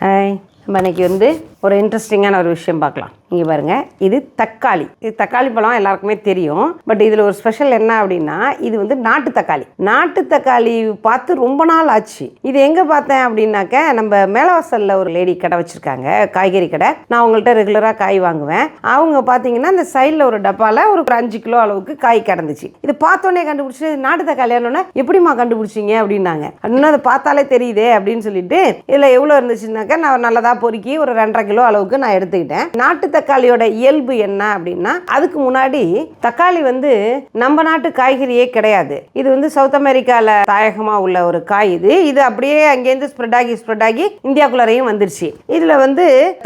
Hi, நம்ம இன்றைக்கி ஒரு இன்ட்ரெஸ்டிங்கான ஒரு விஷயம் பார்க்கலாம். இங்கே பாருங்கள், இது தக்காளி. இது தக்காளி பழம் எல்லாருக்குமே தெரியும். பட் இதில் ஒரு ஸ்பெஷல் என்ன அப்படின்னா, இது நாட்டு தக்காளி. நாட்டு தக்காளி பார்த்து ரொம்ப நாள் ஆச்சு. இது எங்கே பார்த்தேன் அப்படின்னாக்க, நம்ம மேலவாசலில் ஒரு லேடி கடை வச்சுருக்காங்க, காய்கறி கடை. நான் அவங்கள்ட்ட ரெகுலராக காய் வாங்குவேன். அவங்க பார்த்தீங்கன்னா இந்த சைடில் ஒரு டப்பாவில் ஒரு 5 கிலோ அளவுக்கு காய் கிடந்துச்சு. இது பார்த்தோன்னே கண்டுபிடிச்சி நாட்டு தக்காளியானோன்னா எப்படிமா கண்டுபிடிச்சிங்க அப்படின்னாங்க. அப்படின்னா அதை பார்த்தாலே தெரியுதே அப்படின்னு சொல்லிட்டு இதில் எவ்வளோ இருந்துச்சுன்னாக்கா நான் நல்லதாக பொறுக்கி ஒரு 2.5 கிலோ அளவுக்கு நான் எடுத்துக்கிட்டேன். நாட்டு தக்காளியோட இயல்பு என்ன அப்படின்னா, அதுக்கு முன்னாடி தக்காளி நம்ம நாட்டு காய்கறியே கிடையாது. இது சவுத் அமெரிக்கால தாயகமா உள்ள ஒரு காய். இது அப்படியே அங்கேருந்து ஸ்ப்ரெட் ஆகி இந்தியாக்குள்ளரையும் வந்துருச்சு. இதுல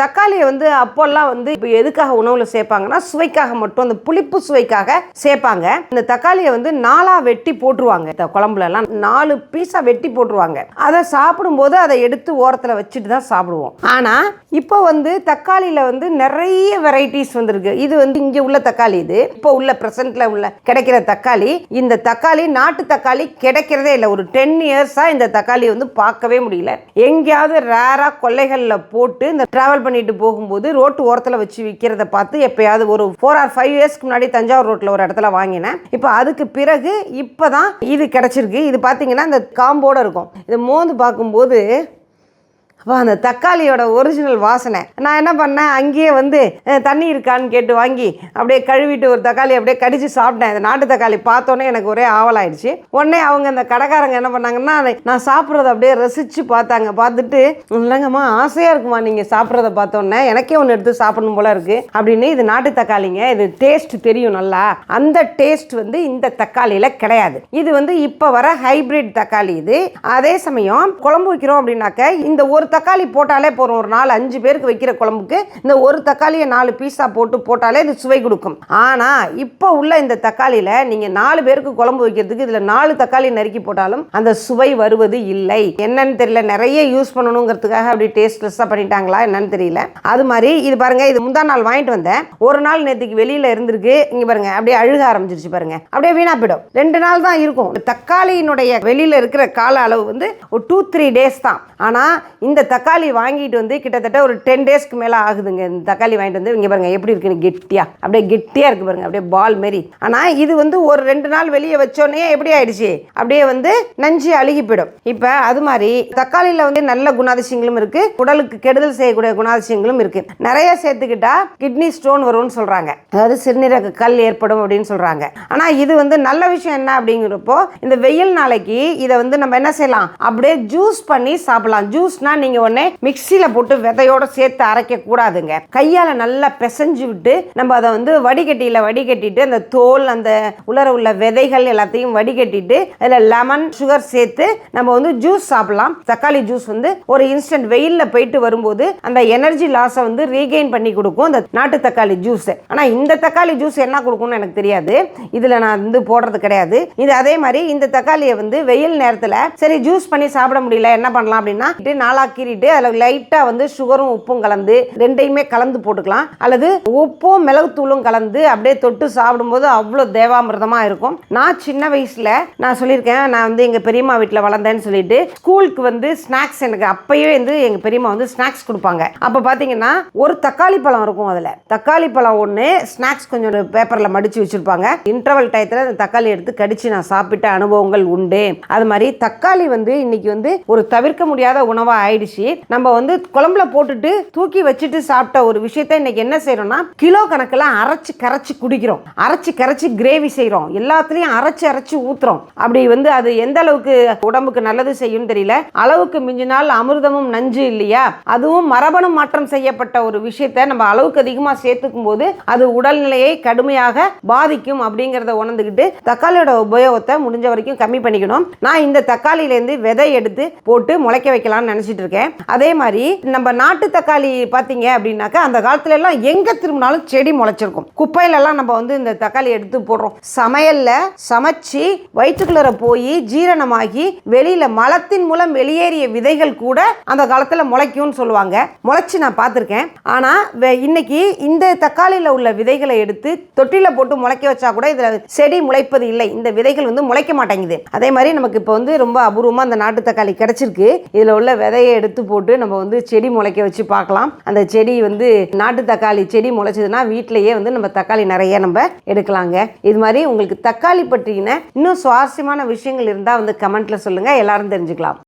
தக்காளியை அப்போல்லாம் இப்போ எதுக்காக உணவுல சேர்ப்பாங்கன்னா, சுவைக்காக மட்டும், அந்த புளிப்பு சுவைக்காக சேர்ப்பாங்க. இந்த தக்காளியை 4ஆ வெட்டி போட்டுருவாங்க. இந்த குழம்புல எல்லாம் 4 பீஸா வெட்டி போட்டுருவாங்க. அதை சாப்பிடும்போது அதை எடுத்து ஓரத்தில் வச்சுட்டு தான் சாப்பிடுவோம். ஆனா இப்போ தக்காளியில நிறைய வெரைட்டிஸ் வந்திருக்கு. இது இங்க உள்ள தக்காளி, இது இப்போ உள்ள பிரசன்ட்ல உள்ள கிடைக்கிற தக்காளி. இந்த தக்காளி நாட்டு தக்காளி கிடைக்கிறதே இல்லை. ஒரு 10 இயர்ஸா இந்த தக்காளி பார்க்கவே முடியல. எங்கேயாவது ரேரா கொல்லைகளில் போட்டு இந்த டிராவல் பண்ணிட்டு போகும்போது ரோட்டு ஓரத்தில் வச்சு விற்கிறத பார்த்து எப்பயாவது ஒரு 4 or 5 இயர்ஸ்க்கு முன்னாடி தஞ்சாவூர் ரோட்டில் ஒரு இடத்துல வாங்கினேன். இப்போ அதுக்கு பிறகு இப்போதான் இது கிடைச்சிருக்கு. இது பார்த்தீங்கன்னா இந்த காம்போட இருக்கும். இதை மோந்து பார்க்கும்போது அப்போ அந்த தக்காளியோட ஒரிஜினல் வாசனை. நான் என்ன பண்ணேன், அங்கேயே தண்ணி இருக்கான்னு கேட்டு வாங்கி அப்படியே கழுவிட்டு ஒரு தக்காளி அப்படியே கடிச்சு சாப்பிட்டேன். இந்த நாட்டு தக்காளி பார்த்தோன்னே எனக்கு ஒரே ஆவலாயிடுச்சு. உடனே அவங்க அந்த கடைக்காரங்க என்ன பண்ணாங்கன்னா, நான் சாப்பிட்றத அப்படியே ரசித்து பார்த்தாங்க. பார்த்துட்டு, இல்லைங்கம்மா ஆசையாக இருக்குமா நீங்கள் சாப்பிட்றத பார்த்தோன்னே, எனக்கே ஒன்று எடுத்து சாப்பிடணும் போல இருக்குது அப்படின்னு. இது நாட்டு தக்காளிங்க, இது டேஸ்ட் தெரியும் நல்லா. அந்த டேஸ்ட் இந்த தக்காளியில் கிடையாது. இது இப்போ வர ஹைபிரிட் தக்காளி. இது அதே சமயம் குழம்பு வைக்கிறோம் அப்படின்னாக்க, இந்த ஒரு தக்காளி போட்டாலே போகிறோம். ஒரு 4-5 பேருக்கு வைக்கிற குழம்புக்கு இந்த ஒரு தக்காளியை 4 பீஸா போட்டாலே இது சுவை கொடுக்கும். ஆனால் இப்போ உள்ள இந்த தக்காளியில் நீங்கள் 4 பேருக்கு குழம்பு வைக்கிறதுக்கு இதில் 4 தக்காளி நறுக்கி போட்டாலும் அந்த சுவை வருவது இல்லை. என்னன்னு தெரியல, நிறைய யூஸ் பண்ணணுங்கிறதுக்காக அப்படி டேஸ்ட்லெஸ்ஸாக பண்ணிட்டாங்களா என்னன்னு தெரியல. அது மாதிரி இது பாருங்க, இது முந்தா நாள் வாங்கிட்டு வந்தேன். ஒரு நாள் நேற்றுக்கு வெளியில் இருந்திருக்கு. இங்கே பாருங்க, அப்படியே அழுக ஆரம்பிச்சிருச்சு பாருங்க. அப்படியே வீணா போயிடும். 2 நாள் தான் இருக்கும். தக்காளியினுடைய வெளியில் இருக்கிற கால அளவு ஒரு 2-3 டேஸ் தான். ஆனால் இந்த தக்காளி வாங்கிட்டு கிட்டத்தட்ட ஒரு 10 டேஸ்க்கு மேலே ஆகுதுங்க. இந்த தக்காளி வாங்கிட்டு இங்கே பாருங்க எப்படி இருக்குன்னு, கெட்டியாக அப்படியே கெட்டியாக இருக்குது பாருங்க, அப்படியே பால் மாரி. ஆனால் இது ஒரு 2 நாள் வெளியே வச்சோன்னே எப்படி ஆயிடுச்சு, அப்படியே நஞ்சு அழுகி போயிடும். இப்போ அது மாதிரி தக்காளியில் நல்ல குணாதிசயங்களும் இருக்குது, உடலுக்கு கெடுதல் செய்யக்கூடிய குணாதிசயங்களும் இருக்குது. நிறைய சேர்த்துக்கிட்டா கிட்னி ஸ்டோன் வரும்னு சொல்கிறாங்க, அதாவது சிறுநீரக கல் ஏற்படும் அப்படின்னு சொல்கிறாங்க. ஆனால் இது நல்ல விஷயம் என்ன அப்படிங்கிறப்போ, இந்த வெயில் நாளைக்கு இதை நம்ம என்ன செய்யலாம், அப்படியே ஜூஸ் பண்ணி சாப்பிடலாம். ஜூஸ்னா நீங்கள் உடனே மிக்சியில் போட்டு விதையோட சேர்த்து அரைக்க கூடாதுங்க. கையால் நல்லா பிசைஞ்சு விட்டு நம்ம அதை வடிகட்டிட்டு அந்த தோல், அந்த உலர உள்ள விதைகள் எல்லாத்தையும் வடிகட்டிட்டு அதில் லெமன், சுகர் சேர்த்து நம்ம ஜூஸ் சாப்பிடலாம். தக்காளி ஜூஸ் ஒரு இன்ஸ்டன்ட் வெயிலில் போயிட்டு வரும்போது அந்த எனர்ஜி லாஸை ரீகெயின் பண்ணி கொடுக்கும் இந்த நாட்டு தக்காளி ஜூஸ். ஆனால் இந்த தக்காளி ஜூஸ் என்ன கொடுக்கும்னு எனக்கு தெரியாது. இதில் நான் போடுறது கிடையாது. இது அதே மாதிரி இந்த தக்காளியை வெயில் நேரத்தில் சரி ஜூஸ் பண்ணி சாப்பிட முடியல, என்ன பண்ணலாம் அப்படின்னா, நாளாக்கிட்டு அதில் லைட்டாக சுகரும் உப்பும் கலந்து, ரெண்டையுமே கலந்து போட்டுக்கலாம். அல்லது உப்பும் மிளகுத்தூளும் கலந்து அப்படியே தொட்டு சாப்பிடும்போது அவ்வளோ தேவாமிர்தமாக இருக்கும். நான் சின்ன வயசில் நான் சொல்லியிருக்கேன், நான் எங்கள் பெரியம்மா வீட்டில் வளர்ந்தேன்னு சொல்லிட்டு ஸ்கூலுக்கு ஸ்நாக்ஸ் எனக்கு அப்பயே எங்கள் பெரியம்மா ஸ்நாக்ஸ் கொடுப்பாங்க. அப்போ பார்த்தீங்கன்னா ஒரு தக்காளி பழம் இருக்கும். அதில் தக்காளி பழம் ஒன்று ஸ்நாக்ஸ் கொஞ்சம் பேப்பரில் மடித்து வச்சுருப்பாங்க. இன்டர்வல் டயத்தில் அந்த தக்காளி எடுத்து கடிச்சு நான் சாப்பிட்ட அனுபவங்கள் உண்டு. அது மாதிரி தக்காளி இன்னைக்கு ஒரு தவிர்க்க முடியாத உணவாக ஆயிடுச்சு. நம்ம குழம்புல போட்டுட்டு தூக்கி வச்சுட்டு சாப்பிட்ட ஒரு விஷயத்தை இன்னைக்கு என்ன செய்யறோம்னா, கிலோ கணக்கில் அரைச்சு கரைச்சி குடிக்கிறோம், அரைச்சு கரைச்சி கிரேவி செய்யறோம், எல்லாத்துலயும் அரைச்சு ஊத்துறோம். அப்படி அது எந்த அளவுக்கு உடம்புக்கு நல்லது செய்யும் தெரியல. அளவுக்கு மிஞ்சினால் அமிர்தமும் நஞ்சு இல்லையா? அதுவும் மரபணு மாற்றம் செய்யப்பட்ட ஒரு விஷயத்தை நம்ம அளவுக்கு அதிகமாக சேர்த்துக்கும் போது அது உடல்நிலையை கடுமையாக பாதிக்கும் அப்படிங்கிறத உணர்ந்துக்கிட்டு தக்காளியோட உபயோகத்தை முடிஞ்ச வரைக்கும் கம்மி பண்ணிக்கணும். நான் இந்த தக்காளியிலேருந்து விதை எடுத்து போட்டு முளைக்க வைக்கலாம்னு நினைச்சிட்டு இருக்கேன். அதே மாதிரி நம்ம நாட்டு தக்காளி பார்த்தீங்க அப்படின்னாக்கா, அந்த காலத்துல எல்லாம் எங்க திரும்பினாலும் செடி முளைச்சிருக்கும். குப்பையிலெல்லாம் நம்ம இந்த தக்காளி எடுத்து போடுறோம். சமையல்ல சமைச்சு வயிற்றுக்குள்ள போய் ஜீரணமாகி வெளியில மலத்தின் மூலம் வெளியேறிய விதைகள் கூட அந்த காலத்துல முளைக்கும்னு சொல்லுவாங்க. முளைச்சு நான் பார்த்துருக்கேன். ஆனா இன்னைக்கு இந்த தக்காளியில உள்ள விதைகளை எடுத்து தொட்டில போட்டு முளைக்க வச்சா கூட இதுல செடி முளைப்பது இல்லை. இந்த விதைகள் முளைக்க மாட்டேங்குது. அதே மாதிரி நமக்கு இப்போ ரொம்ப அபூர்வமா அந்த நாட்டு தக்காளி கிடைச்சிருக்கு. இதுல உள்ள விதையை எடுத்து எடுத்து போட்டு நம்ம வந்து செடி முளைக்க வச்சு பார்க்கலாம். அந்த செடி வந்து நாட்டு தக்காளி செடி முளைச்சதுன்னா வீட்டிலேயே வந்து நம்ம தக்காளி நிறைய நம்ம எடுக்கலாங்க. இது மாதிரி உங்களுக்கு தக்காளி பற்றின இன்னும் சுவாரஸ்யமான விஷயங்கள் இருந்தால் வந்து கமெண்ட்டில் சொல்லுங்கள், எல்லாரும் தெரிஞ்சுக்கலாம்.